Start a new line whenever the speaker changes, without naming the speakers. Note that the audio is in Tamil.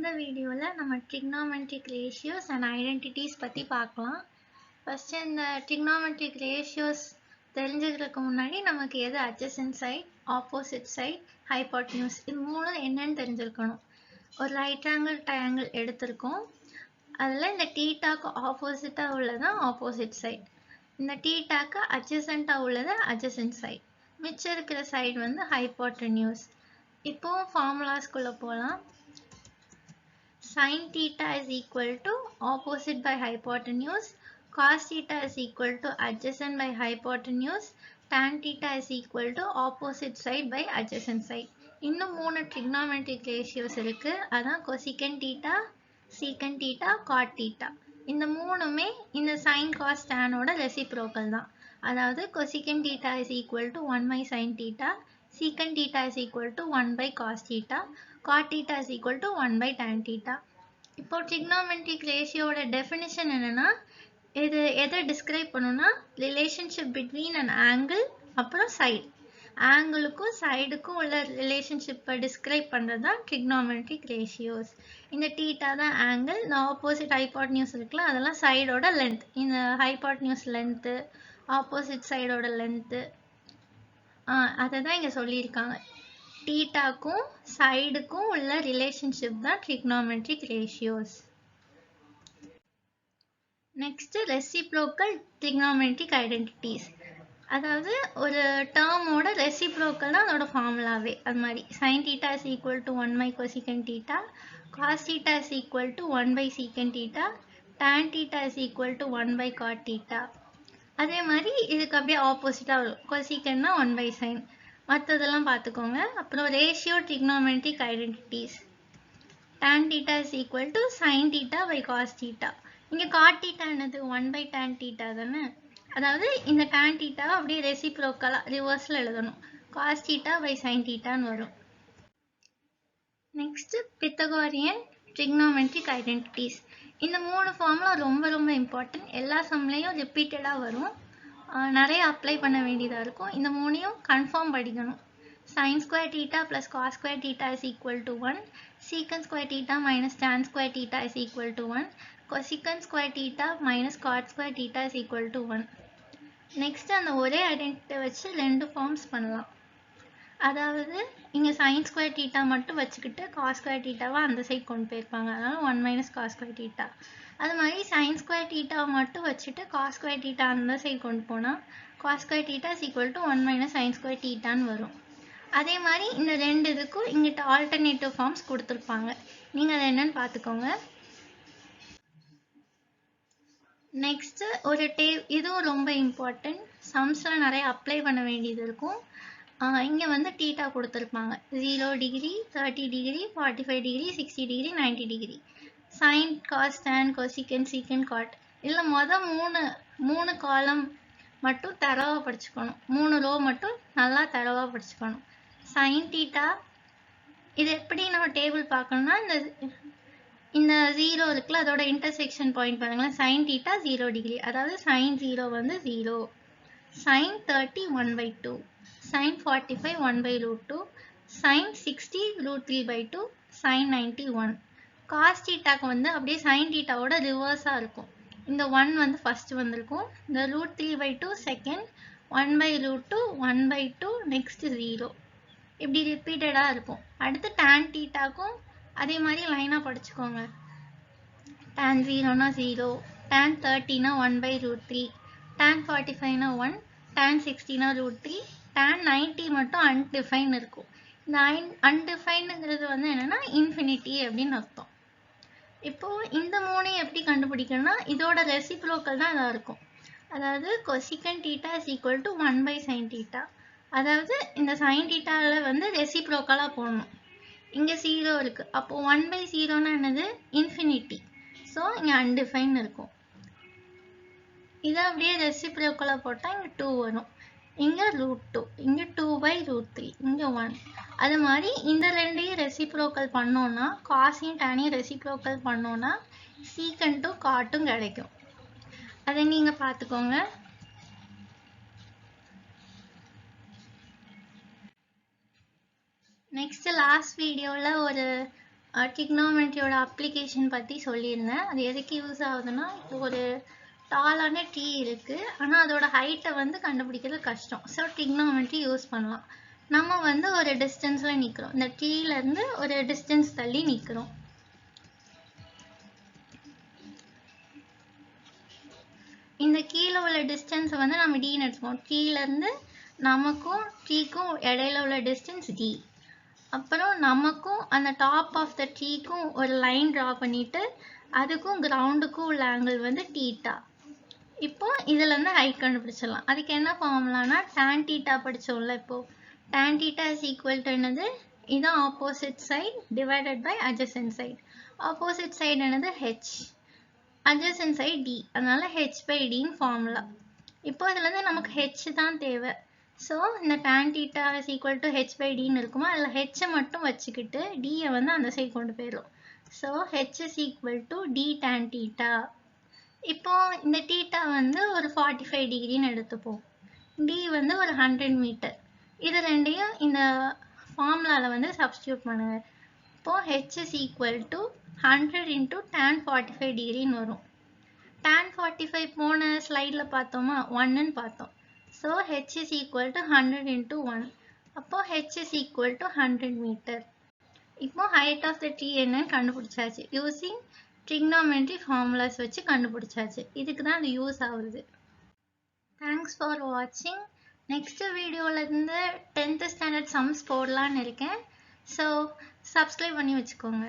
இந்த வீடியோல நம்ம trigonometric ratios and identities பத்தி பார்க்கலாம். ஃபர்ஸ்ட் இந்த trigonometric ratios தெரிஞ்சுக்கிறதுக்கு முன்னாடி நமக்கு எது adjacent side, opposite side, hypotenuse இது மூணும் என்னன்னு தெரிஞ்சிருக்கணும். ஒரு right angle triangle எடுத்திருக்கோம். அதுல இந்த தீட்டாக்கு ஆப்போசிட்டா உள்ளதான் opposite side. இந்த தீட்டாக்கு adjacent உள்ளது adjacent side. மிச்சம் இருக்கிற side வந்து hypotenuse. இப்போ ஃபார்முலாஸ்குள்ள போலாம். Sin theta is equal to opposite by hypotenuse, cos theta is equal to adjacent by hypotenuse, tan theta is equal to opposite side by adjacent side. இன்னும் மூணு trigonometric ratios இருக்கு. அதான் cosecant theta, secant theta, cot theta. இந்த மூணுமே இந்த sin cos tan ஓட reciprocal தான். அதாவது cosecant theta is equal to 1 by sin theta, secant theta is equal to 1 by cos theta, cot theta is equal to 1 by tan theta. இப்போ trigonometric ratio ஓட definition என்னன்னா, இது எதை describe பண்ணுனா relationship between an angle அப்புறம் side. ஆங்கிளுக்கும் சைடுக்கும் உள்ள ரிலேஷன்ஷிப்பை டிஸ்கிரைப் பண்ணுறது தான் trigonometric ratios. இந்த தீட்டா தான் ஆங்கிள், இந்த ஆப்போசிட் ஹைபாட்னியூஸ் இருக்குல்ல அதெல்லாம் சைடோட லென்த். இந்த ஹைபாட்னியூஸ் லென்த்து, ஆப்போசிட் சைடோட லென்த்து, அதை தான் இங்கே சொல்லியிருக்காங்க. தீட்டாக்கும் சைடுக்கும் உள்ள ரிலேஷன்ஷிப் தான் trigonometric ratios. Next reciprocal trigonometric identities. அதாவது ஒரு டேர்மோட ரெசிப்ரோக்கல் தான் அதோட ஃபார்முலாவே. அது மாதிரி sin theta is equal to 1 by cosecant theta, cos theta is equal to 1 by secant theta, tan theta is equal to 1 by cot theta. அதே மாதிரி இதுக்கு அப்படியே ஆப்போசிட்டாக வரும். cosecantனா 1 by sin. மற்றதெல்லாம் பார்த்துக்கோங்க. அப்புறம் ratio trigonometric identities. tan theta is equal to sin theta by cos theta. இங்கே cot theta என்னது 1 by tan theta தானே. அதாவது இந்த tan theta அப்படியே ரெசிப்ரோக்கலாக ரிவர்ஸில் எழுதணும். cos theta by sin thetaன்னு வரும். Next Pythagorean trigonometric identities. இந்த மூணு ஃபார்முலா ரொம்ப ரொம்ப இம்பார்ட்டன்ட். எல்லா சம்லையும் ரிப்பீட்டடாக வரும். நிறைய அப்ளை பண்ண வேண்டியதாக இருக்கும். இந்த மூணையும் கன்ஃபார்ம் படிக்கணும். sin square theta plus cos square theta is equal to 1, secant square theta minus tan square theta is equal to 1, cosecant square theta minus cot square theta is equal to 1. Next அந்த ஒரே ஐடென்டிட்டி வச்சு ரெண்டு ஃபார்ம்ஸ் பண்ணலாம். அதாவது இங்கே sin square theta மட்டும் வச்சுக்கிட்டு cos square thetaவை அந்த சைட் கொண்டு போயிருப்பாங்க. அதனால 1 minus cos square theta. அது மாதிரி sin square theta மட்டும் வச்சுட்டு cos square theta அந்த சைட் கொண்டு போனால் cos square theta is equal to 1 minus sin square thetaன்னு வரும். அதே மாதிரி இந்த ரெண்டு இதுக்கும் இங்கிட்ட ஆல்டர்னேட்டிவ் ஃபார்ம்ஸ் கொடுத்துருப்பாங்க. நீங்கள் அதை என்னன்னு பார்த்துக்கோங்க. நெக்ஸ்ட்டு ஒரு இதுவும் ரொம்ப இம்பார்ட்டன்ட். சம்ஸில் நிறைய அப்ளை பண்ண வேண்டியது இருக்கும். இங்கே வந்து தீட்டா கொடுத்துருப்பாங்க. 0 degree, 30 degree, 45 degree, 60 degree, 90 degree. Sine, cos, tan, cosecant, secant, cot. இல்லை மூணு காலம் மட்டும் தரவாக படிச்சுக்கணும். 3 ரோ மட்டும் நல்லா தரவாக படிச்சுக்கணும். சைன் தீட்டா இது எப்படி நம்ம டேபிள் பார்க்கணும்னா இந்த 0 இருக்குல்ல அதோட இன்டர்செக்ஷன் பாயிண்ட் பாருங்களேன். சைன் தீட்டா 0 டிகிரி, அதாவது சைன் 0 வந்து 0, sine 30 1/2, sine 45 1/√2, sine 60 √3/2, sine 90 1. Cos தீட்டாக்கு வந்து அப்படியே சைன் தீட்டாவோட ரிவர்ஸாக இருக்கும். இந்த 1 வந்து ஃபர்ஸ்ட் வந்திருக்கும், இந்த √3/2 செகண்ட், 1/√2 1/2, நெக்ஸ்ட் 0, இப்படி ரிப்பீட்டடாக இருக்கும். அடுத்து tan தீட்டாக்கும் அதே மாதிரி லைனாக படிச்சுக்கோங்க. tan 0னா 0, tan 30னா 1/√3, tan 45னா 1, tan 60னா √3, tan 90 மட்டும் அன்டிஃபைன் இருக்கும். இந்த அன்டிஃபைனுங்கிறது வந்து என்னென்னா இன்ஃபினிட்டி அப்படின்னு அர்த்தம். இப்போது இந்த மூணையும் எப்படி கண்டுபிடிக்கணும்னா இதோட ரெசிப்ரோக்கல் தான் இதாக இருக்கும். அதாவது cosecant theta is equal to 1 by sin theta. அதாவது இந்த sin thetaவில் வந்து ரெசிப்ரோக்கலாக போடணும். இங்கே 0 இருக்குது. அப்போது 1 by 0னா என்னது இன்ஃபினிட்டி. ஸோ இங்கே அன்டிஃபைன் இருக்கும். இதை அப்படியே ரெசிப்ரோக்கலாக போட்டால் இங்கே 2 வரும். இங்கே √2, இங்கே 2/√3, இங்கே 1. அது மாதிரி இந்த ரெண்டையும் ரெசிப்ரோக்கல் பண்ணோன்னா காஸையும் டேனையும் ரெசிப்ரோக்கல் பண்ணோன்னா சீக்கண்ட்டும் காட்டும் கிடைக்கும். அதை நீங்கள் பார்த்துக்கோங்க. நெக்ஸ்ட் லாஸ்ட் வீடியோவில் ஒரு trigonometry-யோட application பத்தி சொல்லியிருந்தேன். அது எதுக்கு யூஸ் ஆகுதுன்னா, இப்போ ஒரு டாலான ட்ரீ இருக்கு. ஆனா அதோட ஹைட்டை வந்து கண்டுபிடிக்கிறது கஷ்டம். ஸோ trigonometry யூஸ் பண்ணலாம். நம்ம வந்து ஒரு டிஸ்டன்ஸ்ல நிக்கிறோம். இந்த ட்ரீல இருந்து ஒரு டிஸ்டன்ஸ் தள்ளி நிக்கிறோம். இந்த கீழே உள்ள டிஸ்டன்ஸ் வந்து நம்ம டின்னு எடுத்துப்போம். ட்ரீல இருந்து நமக்கும் ட்ரீக்கும் இடையில உள்ள டிஸ்டன்ஸ் டி. அப்புறம் நமக்கும் அந்த டாப் ஆஃப் த ட்ரீக்கும் ஒரு லைன் ட்ரா பண்ணிட்டு அதுக்கும் கிரவுண்டுக்கும் உள்ள ஆங்கிள் வந்து தீட்டா. இப்போ இதுல இருந்து ஹைட் கண்டுபிடிச்சிடலாம். அதுக்கு என்ன ஃபார்முலானா tan தீட்டா படிச்சோம்ல. இப்போ tan theta is equal to என்னது, இதான் opposite side divided by adjacent side. Opposite side என்னது h, adjacent side d, அதனால h by d ன்னு ஃபார்முலா. இப்போ இதுல இருந்து நமக்கு h தான் தேவை. ஸோ இந்த tan theta is equal to h by d ன்னு இருக்குமா, அதில் h மட்டும் வச்சுக்கிட்டு d வந்து அந்த சைடு கொண்டு போயிடும். So h is equal to d tan theta. இப்போ இந்த theta வந்து ஒரு 45 டிகிரின்னு எடுத்துப்போம். d வந்து ஒரு 100 மீட்டர். இது ரெண்டையும் இந்த ஃபார்முலால வந்து சப்ஸ்டியூட் பண்ணுங்க. இப்போ h is equal to 100 into tan 45 டிகிரின்னு வரும். tan 45 போன ஸ்லைடில் பார்த்தோமா, 1ன்னு பார்த்தோம். So h is equal to 100 into 1. அப்போ h is equal to 100 metre. இப்போ height of the tree என்னன்னு கண்டுபிடிச்சாச்சு. யூசிங் trigonometry formulas வச்சு கண்டுபிடிச்சாச்சு. இதுக்கு தான் அது யூஸ் ஆகுது. தேங்க்ஸ் ஃபார் வாட்சிங். நெக்ஸ்ட் வீடியோவில் இருந்து 10th ஸ்டாண்டர்ட் சம்ஸ் போடலான்னு இருக்கேன். ஸோ சப்ஸ்கிரைப் பண்ணி வச்சுக்கோங்க.